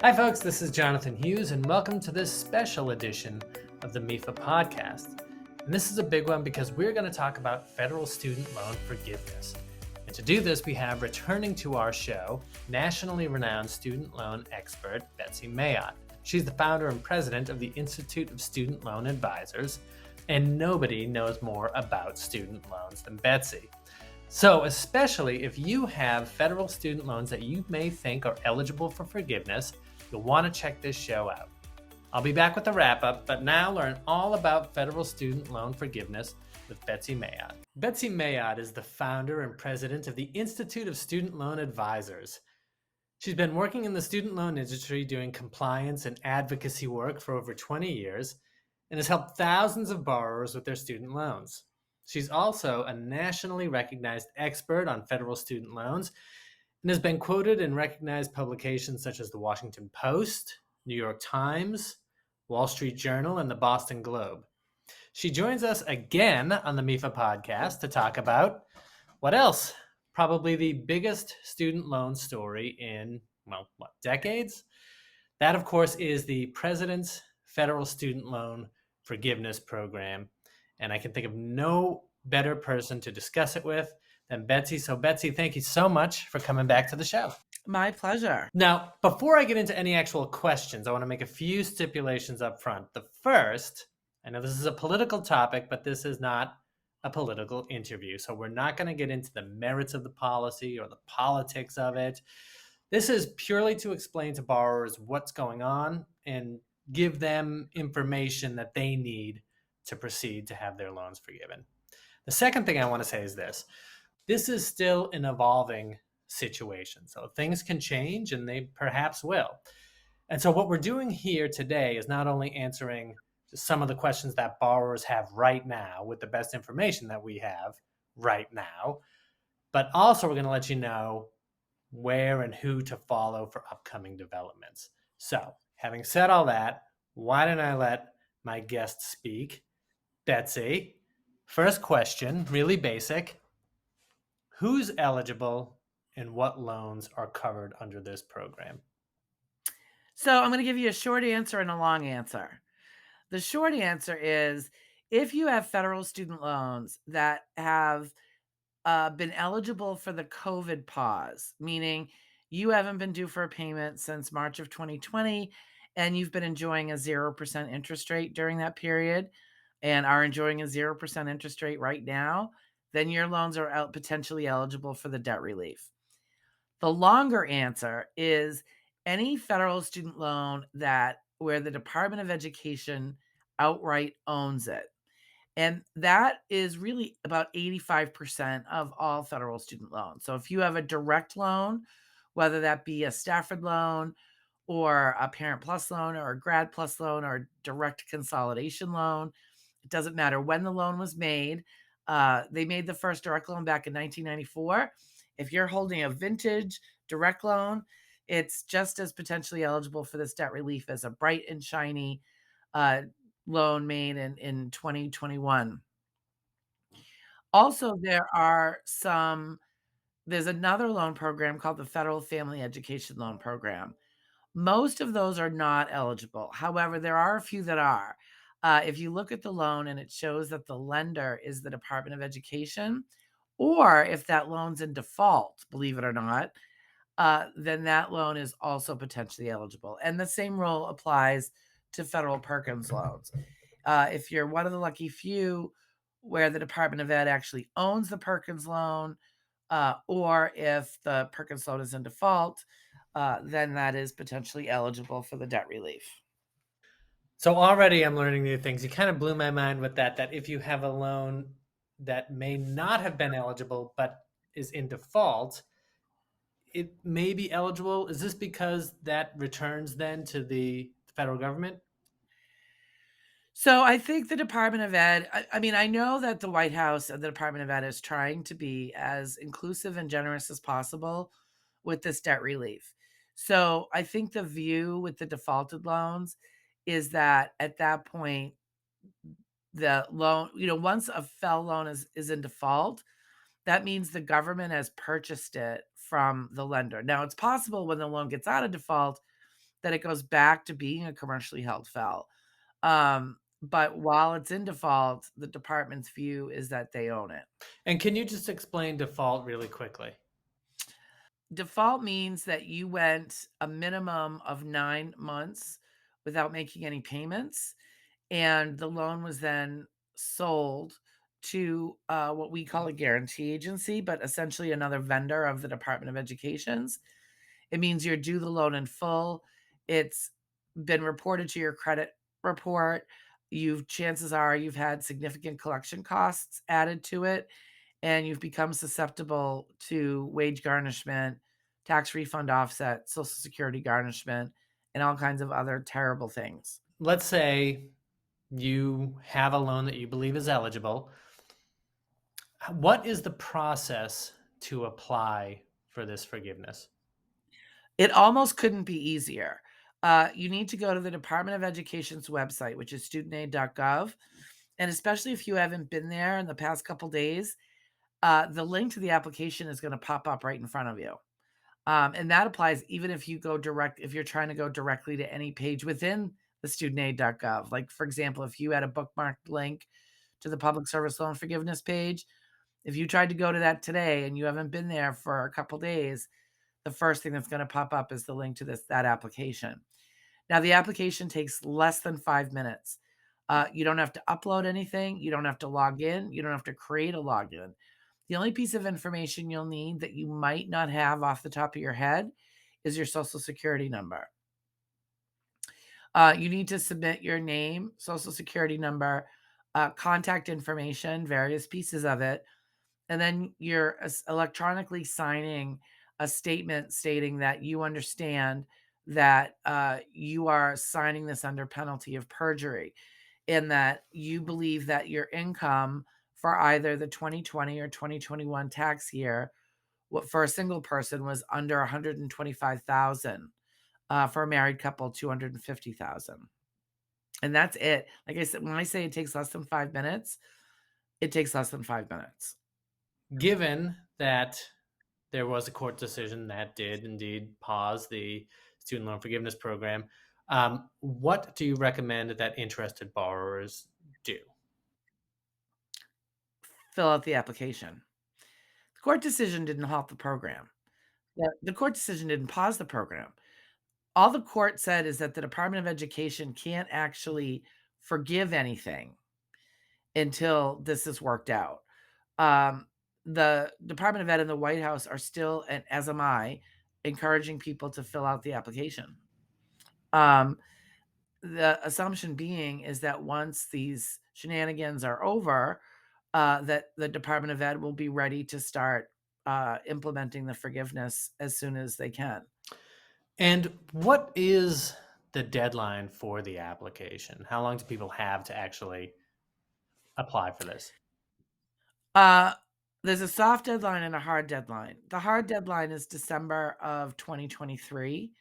Hi, folks. This is Jonathan Hughes, and welcome to this special edition of the MIFA podcast. And this is a big one because we're going to talk about federal student loan forgiveness. And to do this, we have returning to our show, nationally renowned student loan expert, Betsy Mayotte. She's the founder and president of the Institute of Student Loan Advisors, and nobody knows more about student loans than Betsy. So, especially if you have federal student loans that you may think are eligible for forgiveness, you'll want to check this show out. I'll be back with a wrap-up, but now learn all about federal student loan forgiveness with Betsy Mayotte. Betsy Mayotte is the founder and president of the Institute of Student Loan Advisors. She's been working in the student loan industry doing compliance and advocacy work for over 20 years and has helped thousands of borrowers with their student loans. She's also a nationally recognized expert on federal student loans and has been quoted in recognized publications such as the Washington Post, New York Times, Wall Street Journal, and the Boston Globe. She joins us again on the MIFA podcast to talk about what else? Probably the biggest student loan story in, decades? That, of course, is the President's Federal Student Loan Forgiveness Program. And I can think of no better person to discuss it with than Betsy. So, Betsy, thank you so much for coming back to the show. My pleasure. Now, before I get into any actual questions, I want to make a few stipulations up front. The first, I know this is a political topic, but this is not a political interview. So we're not going to get into the merits of the policy or the politics of it. This is purely to explain to borrowers what's going on and give them information that they need to proceed to have their loans forgiven. The second thing I want to say is this. This is still an evolving situation. So things can change, and they perhaps will. And so what we're doing here today is not only answering some of the questions that borrowers have right now with the best information that we have right now, but also we're going to let you know where and who to follow for upcoming developments. So having said all that, why don't I let my guest speak? Betsy, first question, really basic. Who's eligible and what loans are covered under this program? So I'm going to give you a short answer and a long answer. The short answer is if you have federal student loans that have been eligible for the COVID pause, meaning you haven't been due for a payment since March of 2020, and you've been enjoying a 0% interest rate during that period and are enjoying a 0% interest rate right now, then your loans are potentially eligible for the debt relief. The longer answer is any federal student loan where the Department of Education outright owns it. And that is really about 85% of all federal student loans. So if you have a direct loan, whether that be a Stafford loan or a Parent Plus loan or a Grad Plus loan or a direct consolidation loan, it doesn't matter when the loan was made. They made the first direct loan back in 1994. If you're holding a vintage direct loan, it's just as potentially eligible for this debt relief as a bright and shiny loan made in 2021. Also, there's another loan program called the Federal Family Education Loan Program. Most of those are not eligible. However, there are a few that are. If you look at the loan and it shows that the lender is the Department of Education, or if that loan's in default, believe it or not, then that loan is also potentially eligible. And the same rule applies to federal Perkins loans. If you're one of the lucky few where the Department of Ed actually owns the Perkins loan, or if the Perkins loan is in default, then that is potentially eligible for the debt relief. So already I'm learning new things. You kind of blew my mind with that if you have a loan that may not have been eligible but is in default, it may be eligible. Is this because that returns then to the federal government? So I think the Department of Ed, I know that the White House and the Department of Ed is trying to be as inclusive and generous as possible with this debt relief. So I think the view with the defaulted loans is that at that point, the loan, once a FFEL loan is in default, that means the government has purchased it from the lender. Now, it's possible when the loan gets out of default that it goes back to being a commercially held FEL. But while it's in default, the department's view is that they own it. And can you just explain default really quickly? Default means that you went a minimum of 9 months without making any payments, and the loan was then sold to, what we call a guarantee agency, but essentially another vendor of the Department of Education's. It means you're due the loan in full. It's been reported to your credit report. Chances are you've had significant collection costs added to it, and you've become susceptible to wage garnishment, tax refund offset, Social Security garnishment, and all kinds of other terrible things. Let's say you have a loan that you believe is eligible. What is the process to apply for this forgiveness? It almost couldn't be easier. You need to go to the Department of Education's website, which is studentaid.gov. And especially if you haven't been there in the past couple days, the link to the application is going to pop up right in front of you. And that applies even if if you're trying to go directly to any page within the studentaid.gov. Like, for example, if you had a bookmarked link to the public service loan forgiveness page, if you tried to go to that today and you haven't been there for a couple days, the first thing that's going to pop up is the link to that application. Now, the application takes less than 5 minutes. You don't have to upload anything. You don't have to log in. You don't have to create a login. The only piece of information you'll need that you might not have off the top of your head is your social security number. You need to submit your name, social security number, contact information, various pieces of it, and then you're electronically signing a statement stating that you understand that you are signing this under penalty of perjury, and that you believe that your income for either the 2020 or 2021 tax year, what for a single person was under 125,000, for a married couple 250,000. And that's it. Like I said, when I say it takes less than 5 minutes, it takes less than 5 minutes. Given that there was a court decision that did indeed pause the student loan forgiveness program, what do you recommend that interested borrowers do? Fill out the application. The court decision didn't halt the program. The court decision didn't pause the program. All the court said is that the Department of Education can't actually forgive anything until this is worked out. Um, the Department of Ed and the White House are still, and as am I, encouraging people to fill out the application. Um, the assumption being is that once these shenanigans are over, that the Department of Ed will be ready to start implementing the forgiveness as soon as they can. And what is the deadline for the application? How long do people have to actually apply for this? Uh, there's a soft deadline and a hard deadline. The hard deadline is December of 2023.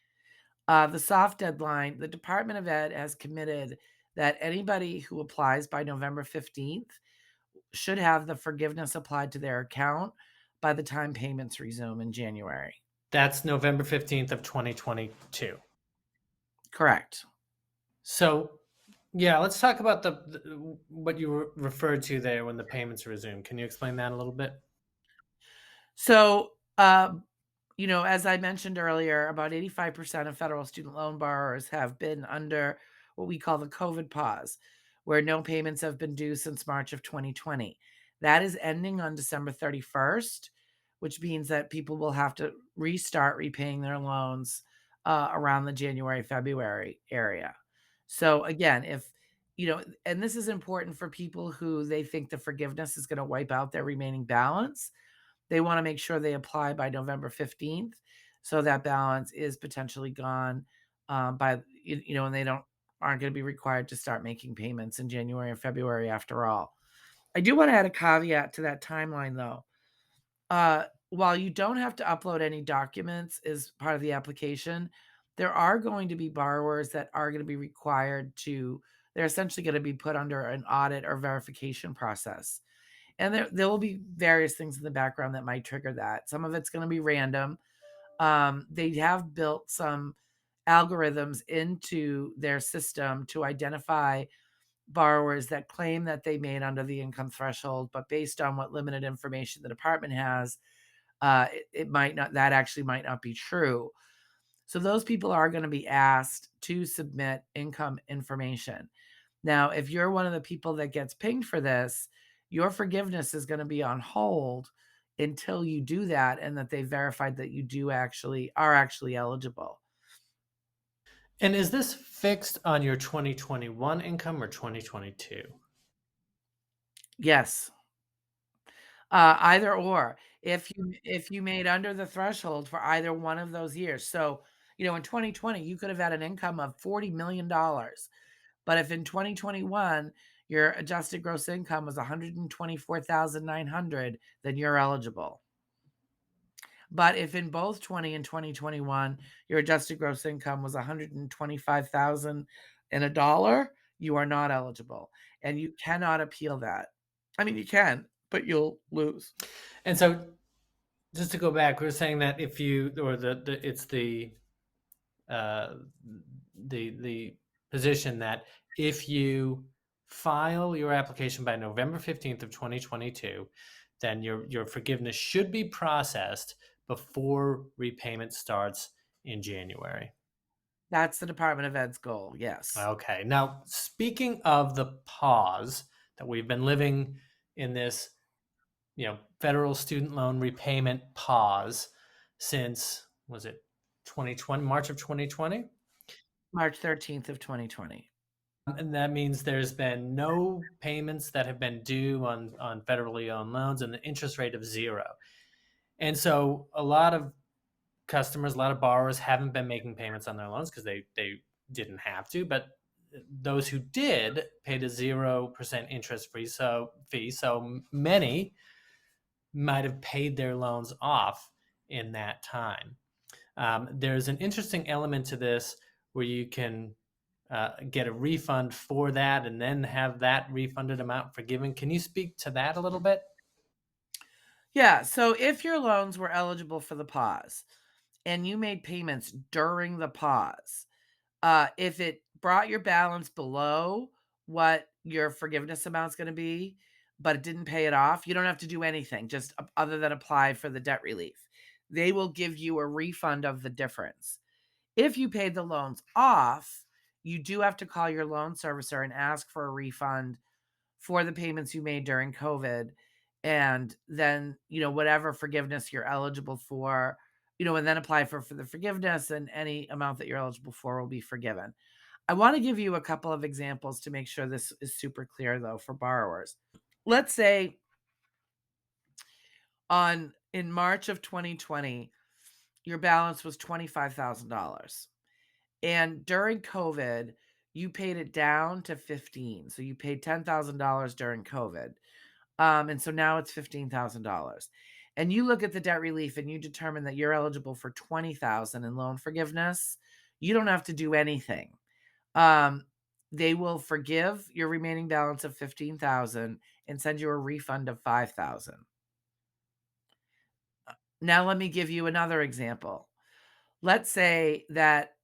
The soft deadline, the Department of Ed has committed that anybody who applies by November 15th should have the forgiveness applied to their account by the time payments resume in January. That's November 15th of 2022. Correct. So, yeah, let's talk about what you referred to there when the payments resume. Can you explain that a little bit? So, as I mentioned earlier, about 85% of federal student loan borrowers have been under what we call the COVID pause, where no payments have been due since March of 2020. That is ending on December 31st, which means that people will have to restart repaying their loans around the January, February area. So, again, and this is important for people who they think the forgiveness is going to wipe out their remaining balance. They wanna make sure they apply by November 15th, so that balance is potentially gone, and they aren't gonna be required to start making payments in January or February after all. I do wanna add a caveat to that timeline, though. While you don't have to upload any documents as part of the application, there are going to be borrowers that are gonna be required they're essentially gonna be put under an audit or verification process. And there will be various things in the background that might trigger that. Some of it's gonna be random. They have built some algorithms into their system to identify borrowers that claim that they made under the income threshold, but based on what limited information the department has, it might not, that actually might not be true. So those people are going to be asked to submit income information. Now, if you're one of the people that gets pinged for this, your forgiveness is going to be on hold until you do that and that they verified that you do actually are actually eligible. And is this fixed on your 2021 income or 2022? Yes. Either or. If you made under the threshold for either one of those years. So, in 2020, you could have had an income of $40 million. But if in 2021 your adjusted gross income was 124,900, then you're eligible. But if in both 20 and 2021 your adjusted gross income was 125,000 and a dollar, you are not eligible. And you cannot appeal that. I mean, you can, but you'll lose. And so, just to go back, we are saying that if you, or it's uh, the position that if you file your application by November 15th of 2022, then your forgiveness should be processed before repayment starts in January. That's the Department of Ed's goal. Yes. Okay. Now, speaking of the pause that we've been living in this, federal student loan repayment pause since, was it 2020, March of 2020? March 13th of 2020. And that means there's been no payments that have been due on federally owned loans and the interest rate of zero. And so a lot of customers, a lot of borrowers haven't been making payments on their loans because they didn't have to. But those who did paid a 0% interest free fee. So many might have paid their loans off in that time. There's an interesting element to this where you can get a refund for that and then have that refunded amount forgiven. Can you speak to that a little bit? Yeah. So if your loans were eligible for the pause and you made payments during the pause, if it brought your balance below what your forgiveness amount's going to be, but it didn't pay it off, you don't have to do anything just other than apply for the debt relief. They will give you a refund of the difference. If you paid the loans off, you do have to call your loan servicer and ask for a refund for the payments you made during COVID. And then, whatever forgiveness you're eligible for, and then apply for the forgiveness, and any amount that you're eligible for will be forgiven. I want to give you a couple of examples to make sure this is super clear, though, for borrowers. Let's say in March of 2020, your balance was $25,000. And during COVID, you paid it down to 15. So you paid $10,000 during COVID. And so now it's $15,000. And you look at the debt relief and you determine that you're eligible for 20,000 in loan forgiveness. You don't have to do anything. They will forgive your remaining balance of 15,000 and send you a refund of 5,000. Now let me give you another example. Let's say that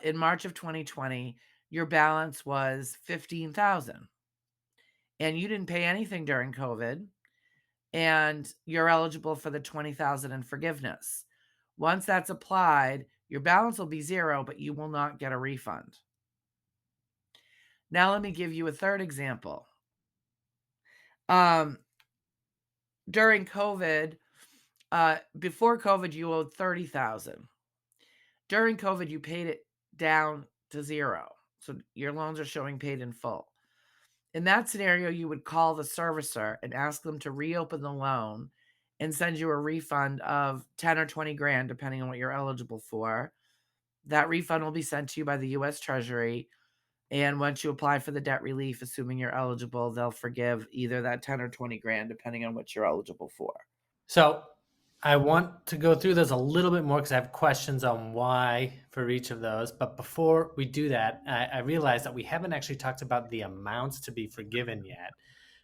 in March of 2020, your balance was 15,000 and you didn't pay anything during COVID, and you're eligible for the 20,000 in forgiveness. Once that's applied, your balance will be zero, but you will not get a refund. Now let me give you a third example. Um, During COVID, before COVID, you owed 30,000. During COVID, you paid it down to zero. So your loans are showing paid in full. In that scenario, you would call the servicer and ask them to reopen the loan and send you a refund of 10 or 20 grand, depending on what you're eligible for. That refund will be sent to you by the US Treasury. And once you apply for the debt relief, assuming you're eligible, they'll forgive either that 10 or 20 grand, depending on what you're eligible for. So I want to go through those a little bit more because I have questions on why for each of those. But before we do that, I realize that we haven't actually talked about the amounts to be forgiven yet.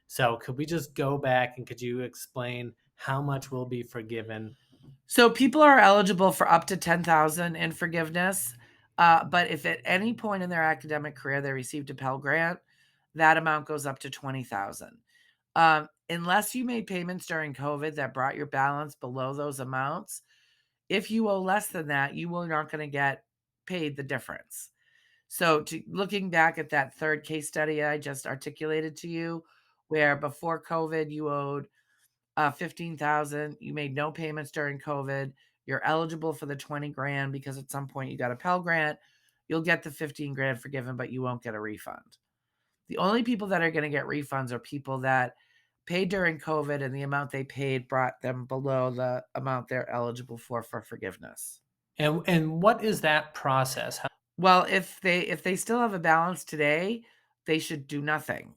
So could we just go back and could you explain how much will be forgiven? So people are eligible for up to 10,000 in forgiveness. But if at any point in their academic career they received a Pell Grant, that amount goes up to 20,000. Unless you made payments during COVID that brought your balance below those amounts, if you owe less than that, you are not going to get paid the difference. So, looking back at that third case study I just articulated to you, where before COVID you owed 15,000, you made no payments during COVID, you're eligible for the 20 grand because at some point you got a Pell Grant, you'll get the 15 grand forgiven, but you won't get a refund. The only people that are going to get refunds are people that paid during COVID and the amount they paid brought them below the amount they're eligible for forgiveness. And what is that process? Well, if they still have a balance today, they should do nothing.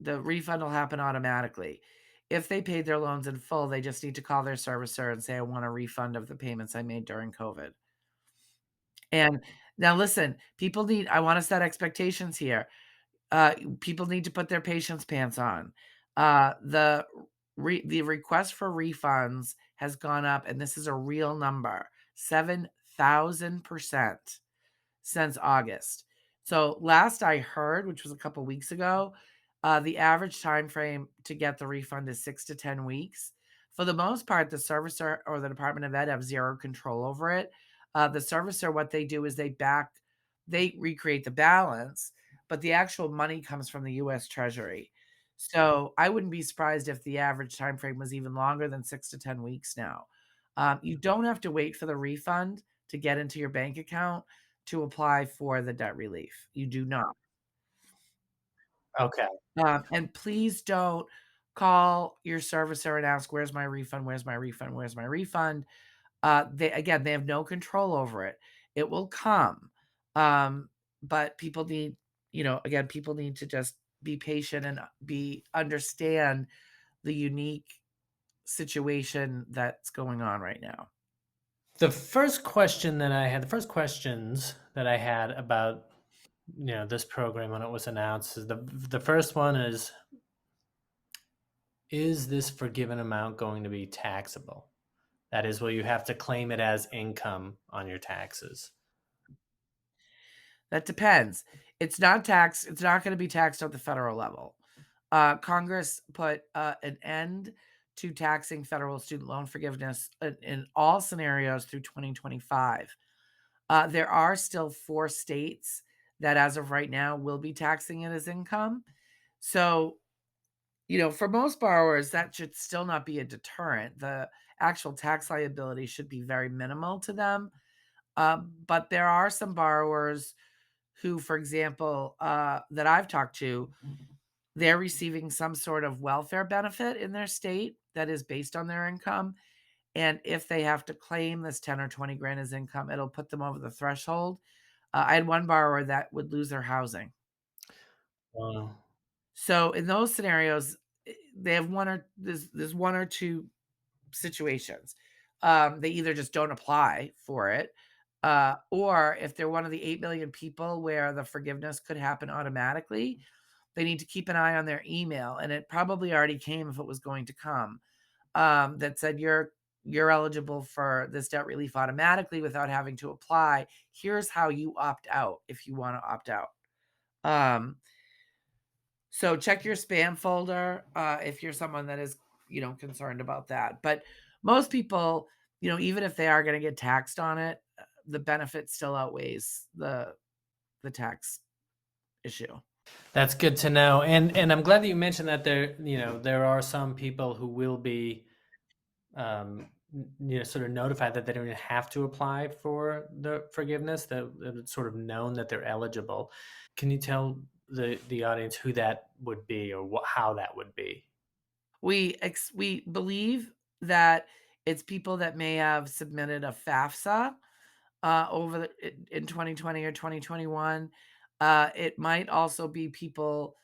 The refund will happen automatically. If they paid their loans in full, they just need to call their servicer and say, "I want a refund of the payments I made during COVID." And now listen, people need I wanna set expectations here. People need to put their patience pants on. The request for refunds has gone up, and this is a real number, 7,000% since August. So last I heard, which was a couple weeks ago, the average time frame to get the refund is 6 to 10 weeks. For the most part, the servicer or the Department of Ed have zero control over it. The servicer, what they do is they recreate the balance, but the actual money comes from the US Treasury. So I wouldn't be surprised if the average time frame was even longer than 6 to 10 weeks now. You don't have to wait for the refund to get into your bank account to apply for the debt relief. You do not. Okay. And please don't call your servicer and ask, "Where's my refund? Where's my refund? Where's my refund?" They have no control over it. It will come. But people need, again, people need to just be patient and be understand the unique situation that's going on right now. The first questions that I had about this program when it was announced is the first one is this forgiven amount going to be taxable? That is, will you have to claim it as income on your taxes? That depends. It's not gonna be taxed at the federal level. Congress put, an end to taxing federal student loan forgiveness in all scenarios through 2025. There are still 4 states that, as of right now, will be taxing it as income. So, for most borrowers, that should still not be a deterrent. The actual tax liability should be very minimal to them. But there are some borrowers who, for example, that I've talked to, they're receiving some sort of welfare benefit in their state that is based on their income. And if they have to claim this 10 or 20 grand as income, it'll put them over the threshold. I had one borrower that would lose their housing. Wow. So in those scenarios, they have there's one or two situations. They either just don't apply for it, or if they're one of the 8 million people where the forgiveness could happen automatically, they need to keep an eye on their email, and it probably already came if it was going to come, that said you're eligible for this debt relief automatically without having to apply. Here's how you opt out if you want to opt out. Um, so check your spam folder, if you're someone that is, concerned about that. But most people, even if they are going to get taxed on it, the benefit still outweighs the tax issue. That's good to know. And I'm glad that you mentioned that there are some people who will be sort of notified that they don't even have to apply for the forgiveness, that it's sort of known that they're eligible. Can you tell the audience who that would be, or how that would be? We believe that it's people that may have submitted a FAFSA over in 2020 or 2021. It might also be people,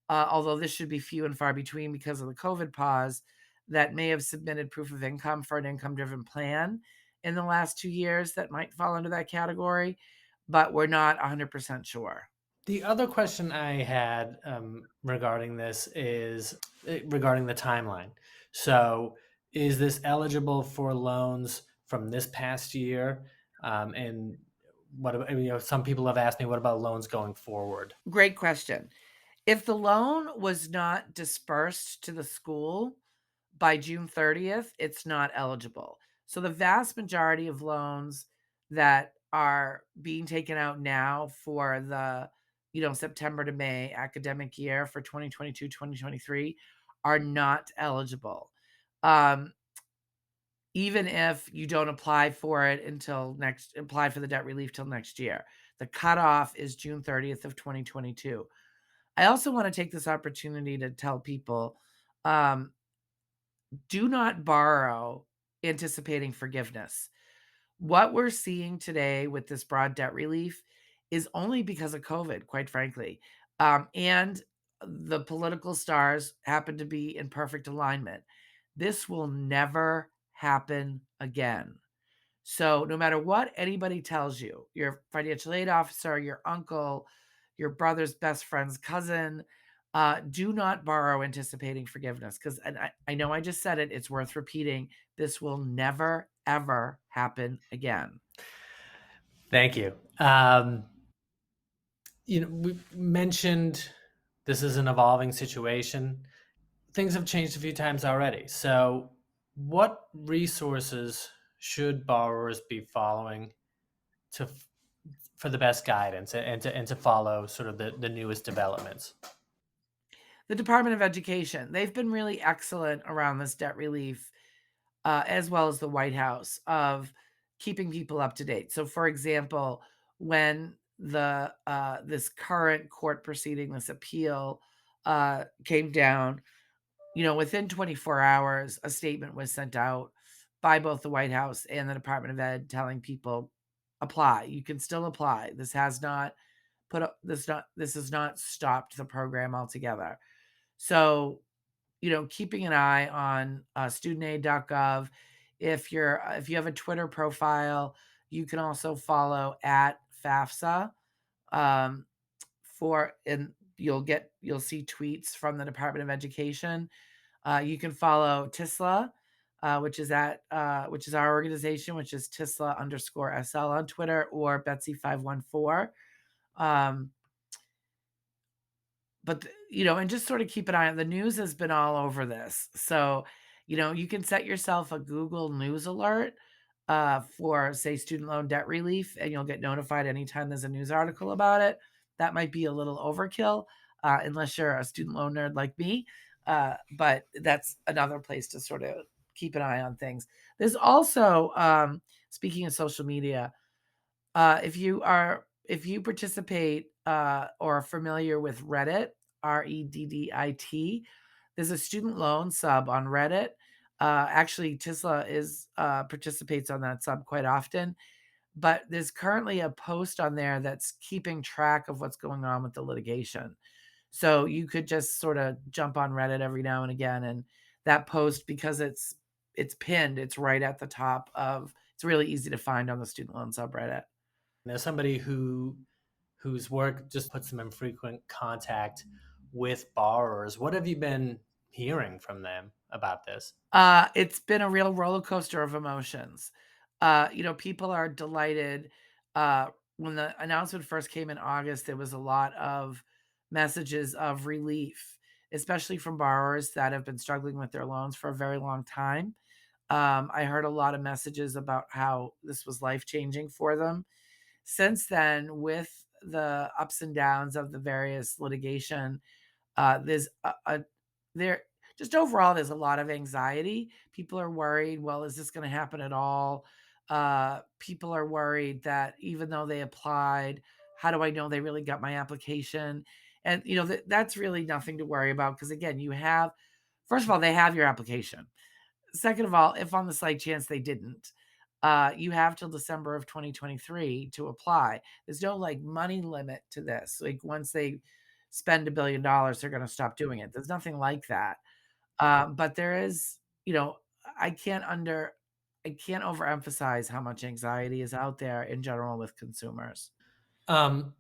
although this should be few and far between because of the COVID pause, that may have submitted proof of income for an income driven plan in the last 2 years that might fall under that category, but we're not 100% sure. The other question I had regarding this is regarding the timeline. So, is this eligible for loans from this past year? And what about, some people have asked me, what about loans going forward? Great question. If the loan was not dispersed to the school by June 30th, it's not eligible. So the vast majority of loans that are being taken out now for the, September to May academic year for 2022-2023 are not eligible. Um, Even if you don't apply for it until apply for the debt relief till next year. The cutoff is June 30th of 2022. I also want to take this opportunity to tell people, um, do not borrow anticipating forgiveness. What we're seeing today with this broad debt relief is only because of COVID, quite frankly. And the political stars happen to be in perfect alignment. This will never happen again. So no matter what anybody tells you, your financial aid officer, your uncle, your brother's best friend's cousin, do not borrow anticipating forgiveness. Because I know I just said it, it's worth repeating. This will never, ever happen again. Thank you. We mentioned this is an evolving situation. Things have changed a few times already. So, what resources should borrowers be following to for the best guidance and to follow sort of the newest developments? The Department of Education, they've been really excellent around this debt relief, as well as the White House, of keeping people up to date. So, for example, when the this current court proceeding, this appeal, came down, within 24 hours, a statement was sent out by both the White House and the Department of Ed telling people, apply. You can still apply. This has not this has not stopped the program altogether. So, keeping an eye on studentaid.gov. If you have a Twitter profile, you can also follow at FAFSA, um, and you'll see tweets from the Department of Education. You can follow TISLA, which is our organization, which is TISLA underscore SL on Twitter, or Betsy 514. Um, but and just sort of keep an eye on the news has been all over this. So, you can set yourself a Google News alert for, say, student loan debt relief, and you'll get notified anytime there's a news article about it. That might be a little overkill, unless you're a student loan nerd like me. But that's another place to sort of keep an eye on things. There's also, speaking of social media, if you participate or are familiar with Reddit, Reddit, there's a student loan sub on Reddit. Actually, TISLA is participates on that sub quite often, but there's currently a post on there that's keeping track of what's going on with the litigation. So you could just sort of jump on Reddit every now and again, and that post, because it's pinned, it's right at the top of. It's really easy to find on the student loan subreddit. As somebody whose work just puts them in frequent contact with borrowers, what have you been hearing from them about this? It's been a real roller coaster of emotions. People are delighted. When the announcement first came in August, there was a lot of messages of relief, especially from borrowers that have been struggling with their loans for a very long time. I heard a lot of messages about how this was life changing for them. Since then, with the ups and downs of the various litigation, there's there just overall there's a lot of anxiety. People are worried, well, is this going to happen at all? People are worried that even though they applied, how do I know they really got my application? And that's really nothing to worry about, because again, first of all, they have your application. Second of all, if on the slight chance they didn't, you have till December of 2023 to apply. There's no like money limit to this. Like once they spend $1 billion, they're going to stop doing it. There's nothing like that. But there is, I can't I can't overemphasize how much anxiety is out there in general with consumers. Um,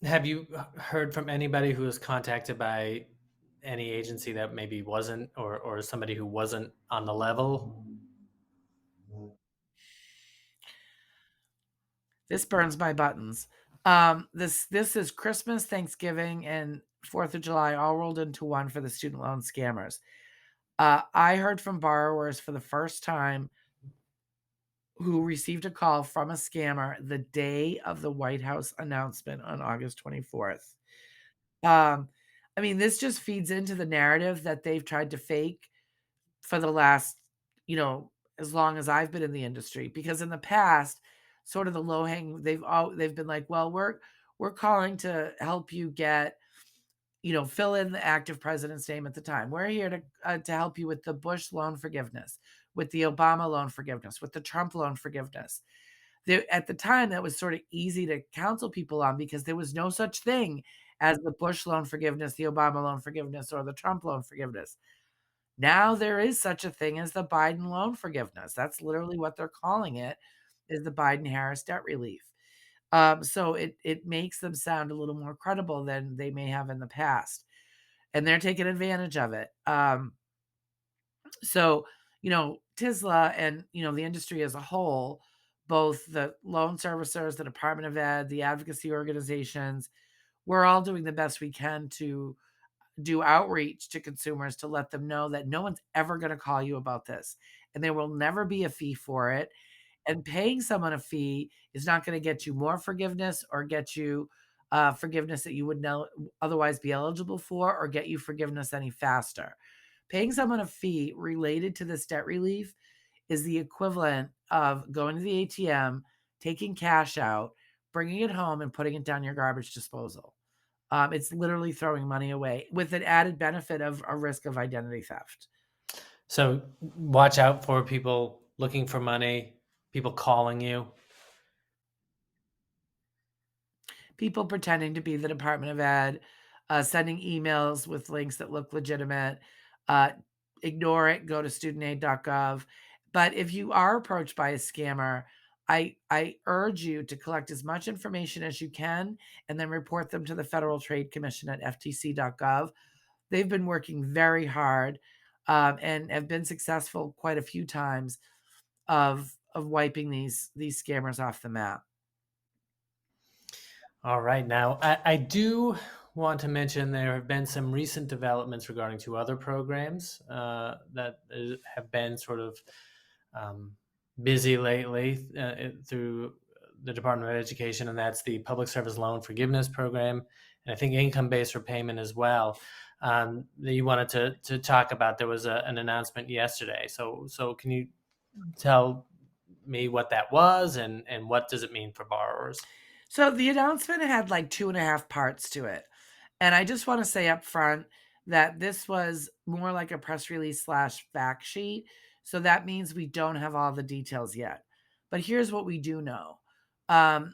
have you heard from anybody who was contacted by any agency that maybe wasn't, or somebody who wasn't on the level? This burns my buttons. This is Christmas, Thanksgiving, and 4th of July all rolled into one for the student loan scammers. I heard from borrowers for the first time who received a call from a scammer the day of the White House announcement on August 24th. Um, I mean, this just feeds into the narrative that they've tried to fake for the last, as long as I've been in the industry. Because in the past, sort of the low hang, they've been like, well, we're calling to help you get, fill in the active president's name at the time. We're here to help you with the Bush loan forgiveness, with the Obama loan forgiveness, with the Trump loan forgiveness. There, at the time, that was sort of easy to counsel people on because there was no such thing as the Bush loan forgiveness, the Obama loan forgiveness, or the Trump loan forgiveness. Now there is such a thing as the Biden loan forgiveness. That's literally what they're calling it, is the Biden-Harris debt relief. So it makes them sound a little more credible than they may have in the past, and they're taking advantage of it. So, TISLA and, the industry as a whole, both the loan servicers, the Department of Ed, the advocacy organizations, we're all doing the best we can to do outreach to consumers to let them know that no one's ever going to call you about this, and there will never be a fee for it. And paying someone a fee is not going to get you more forgiveness or get you forgiveness that you would otherwise be eligible for, or get you forgiveness any faster. Paying someone a fee related to this debt relief is the equivalent of going to the ATM, taking cash out, bringing it home, and putting it down your garbage disposal. It's literally throwing money away with an added benefit of a risk of identity theft. So watch out for people looking for money, people calling you. People pretending to be the Department of Ed, sending emails with links that look legitimate. Uh, Ignore it, go to studentaid.gov. But if you are approached by a scammer, I urge you to collect as much information as you can and then report them to the Federal Trade Commission at ftc.gov. They've been working very hard, and have been successful quite a few times of wiping these scammers off the map. All right. Now, I do want to mention there have been some recent developments regarding two other programs that have been sort of um, busy lately through the Department of Education, and that's the Public Service Loan Forgiveness Program, and I think income-based repayment as well. That you wanted to talk about. There was an announcement yesterday. So can you tell me what that was and what does it mean for borrowers? So the announcement had like 2.5 parts to it. And I just want to say up front that this was more like a press release slash fact sheet. So that means we don't have all the details yet. But here's what we do know. Um,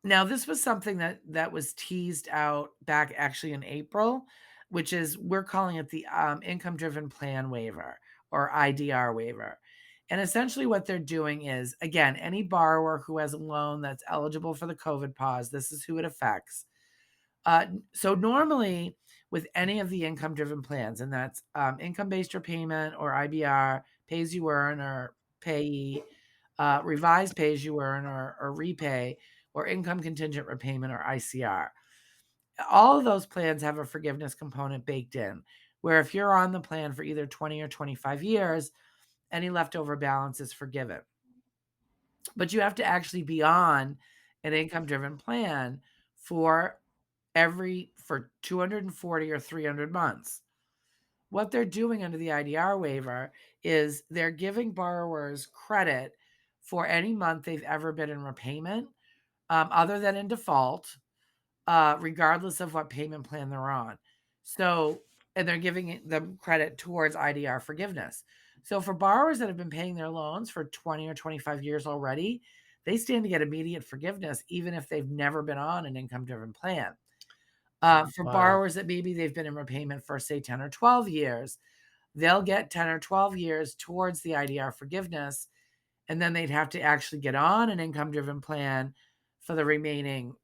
Now, this was something that was teased out back actually in April, which is, we're calling it the income driven plan waiver, or IDR waiver. And essentially, what they're doing is, again, any borrower who has a loan that's eligible for the COVID pause, this is who it affects. So normally, with any of the income driven plans, and that's income based repayment, or IBR, pay as you earn, or payee, revised pay as you earn, or repay, or income contingent repayment, or ICR. All of those plans have a forgiveness component baked in, where if you're on the plan for either 20 or 25 years, any leftover balance is forgiven. But you have to actually be on an income driven plan for 240 or 300 months. What they're doing under the IDR waiver is they're giving borrowers credit for any month they've ever been in repayment, other than in default, regardless of what payment plan they're on. So, and they're giving them credit towards IDR forgiveness. So for borrowers that have been paying their loans for 20 or 25 years already, they stand to get immediate forgiveness, even if they've never been on an income driven plan. For Wow. borrowers that maybe they've been in repayment for, say, 10 or 12 years, they'll get 10 or 12 years towards the IDR forgiveness. And then they'd have to actually get on an income driven plan for the remaining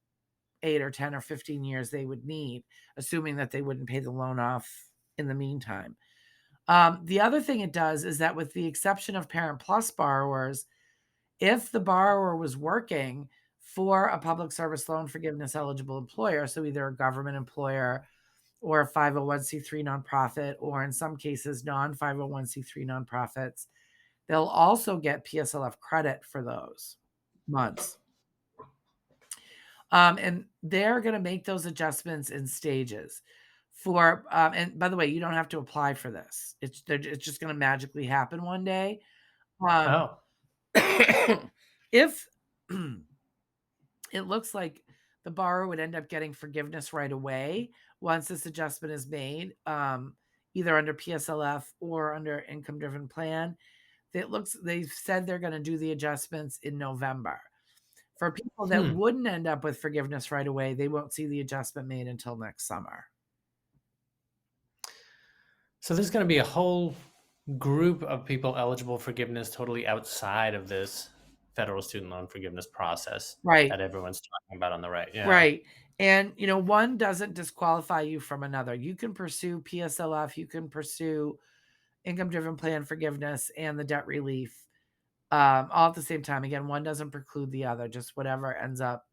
8 or 10 or 15 years they would need, assuming that they wouldn't pay the loan off in the meantime. The other thing it does is that, with the exception of Parent Plus borrowers, if the borrower was working for a public service loan forgiveness eligible employer, so either a government employer or a 501(c)(3) nonprofit, or in some cases, non-501(c)(3) nonprofits, they'll also get PSLF credit for those months. And they're gonna make those adjustments in stages for, and by the way, you don't have to apply for this. It's just gonna magically happen one day. Um, Oh, if it looks like the borrower would end up getting forgiveness right away once this adjustment is made, either under PSLF or under income-driven plan. They've said they're gonna do the adjustments in November. For people that hmm. wouldn't end up with forgiveness right away, they won't see the adjustment made until next summer. So there's going to be a whole group of people eligible for forgiveness totally outside of this federal student loan forgiveness process Right, that everyone's talking about on the right. Yeah. right. And, one doesn't disqualify you from another. You can pursue PSLF, you can pursue income-driven plan forgiveness and the debt relief, all at the same time. Again, one doesn't preclude the other, just whatever ends up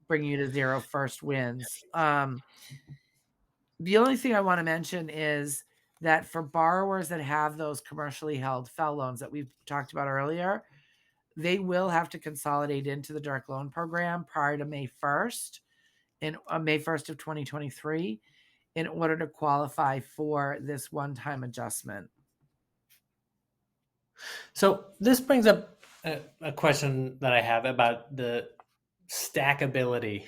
bringing you to zero first wins. The only thing I wanna mention is that for borrowers that have those commercially held FFEL loans that we've talked about earlier, they will have to consolidate into the direct loan program prior to May 1st, in May 1st of 2023, in order to qualify for this one-time adjustment. So this brings up a question that I have about the stackability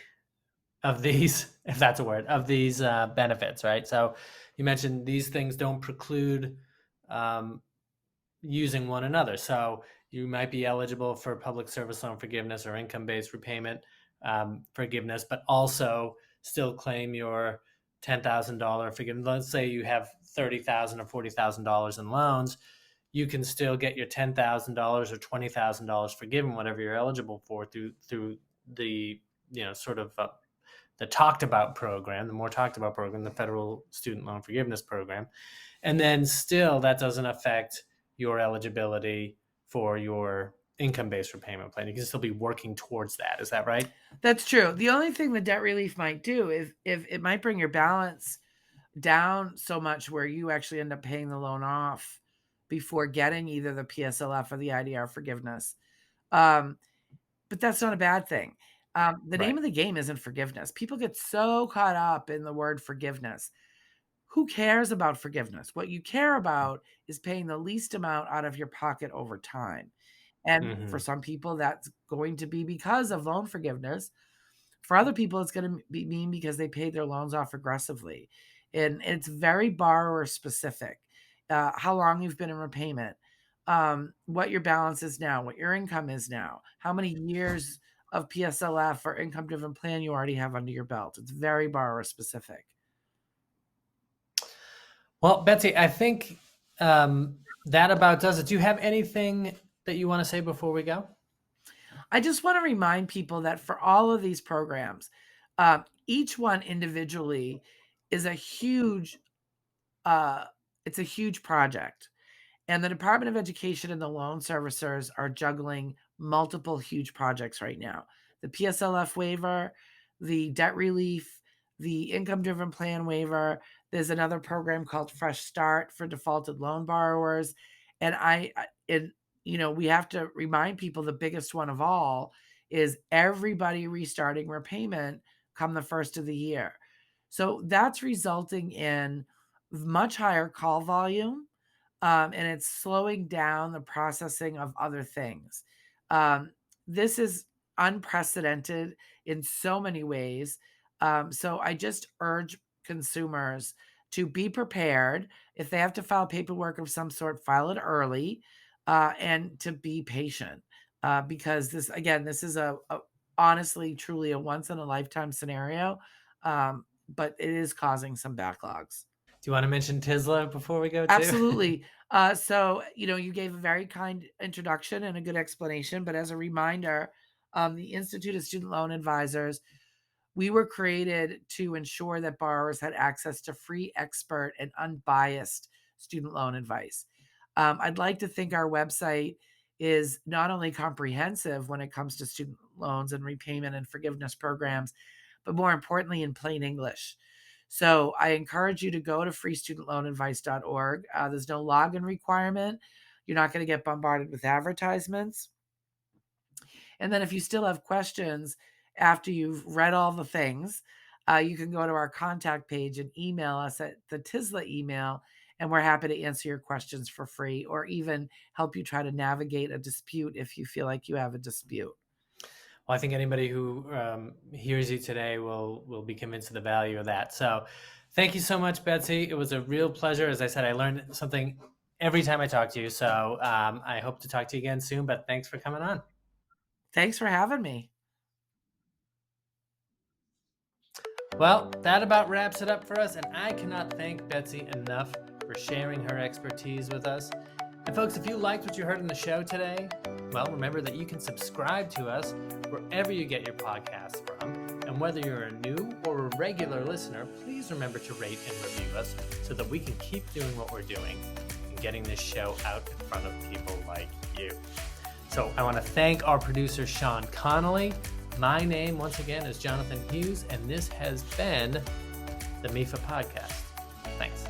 of these, if that's a word, of these benefits, right? So you mentioned these things don't preclude um, using one another. So you might be eligible for public service loan forgiveness or income-based repayment forgiveness, but also still claim your $10,000 forgiveness. Let's say you have $30,000 or $40,000 in loans, you can still get your $10,000 or $20,000 forgiven, whatever you're eligible for, through the sort of the talked about program, the more talked about program, the federal student loan forgiveness program. And then still that doesn't affect your eligibility for your income-based repayment plan. You can still be working towards that. Is that right? That's true. The only thing the debt relief might do is if it might bring your balance down so much where you actually end up paying the loan off before getting either the PSLF or the IDR forgiveness. Um, but that's not a bad thing. The name Right. of the game isn't forgiveness. People get so caught up in the word forgiveness. Who cares about forgiveness? What you care about is paying the least amount out of your pocket over time. And for Hmm. some people, that's going to be because of loan forgiveness. For other people, it's gonna be mean because they paid their loans off aggressively, and it's very borrower specific. How long you've been in repayment, what your balance is now, what your income is now, how many years of PSLF or income-driven plan you already have under your belt. It's very borrower specific. Well, Betsy, I think that about does it. Do you have anything that you want to say before we go? I just wanna remind people that for all of these programs, each one individually is a huge, uh it's a huge project. And the Department of Education and the loan servicers are juggling multiple huge projects right now. The PSLF waiver, the debt relief, the income driven plan waiver. There's another program called Fresh Start for defaulted loan borrowers. And we have to remind people the biggest one of all is everybody restarting repayment come the first of the year. So that's resulting in much higher call volume, and it's slowing down the processing of other things. Um, this is unprecedented in so many ways. So I just urge consumers to be prepared. If they have to file paperwork of some sort, file it early, and to be patient, because this is a honestly, truly a once in a lifetime scenario. But it is causing some backlogs. Do you want to mention TISLA before we go too? Absolutely. So, you gave a very kind introduction and a good explanation, but as a reminder, the Institute of Student Loan Advisors, we were created to ensure that borrowers had access to free, expert, and unbiased student loan advice. I'd like to think our website is not only comprehensive when it comes to student loans and repayment and forgiveness programs, but more importantly, in plain English. So I encourage you to go to freestudentloanadvice.org. There's no login requirement. You're not going to get bombarded with advertisements. And then if you still have questions after you've read all the things, you can go to our contact page and email us at the TISLA email, and we're happy to answer your questions for free or even help you try to navigate a dispute if you feel like you have a dispute. Well, I think anybody who hears you today will be convinced of the value of that. So thank you so much, Betsy. It was a real pleasure. As I said, I learned something every time I talk to you. So I hope to talk to you again soon, but thanks for coming on. Thanks for having me. Well, that about wraps it up for us, and I cannot thank Betsy enough for sharing her expertise with us. And folks, if you liked what you heard in the show today, well, remember that you can subscribe to us wherever you get your podcasts from. And whether you're a new or a regular listener, please remember to rate and review us so that we can keep doing what we're doing and getting this show out in front of people like you. So I want to thank our producer, Sean Connolly. My name, once again, is Jonathan Hughes, and this has been the MIFA Podcast. Thanks.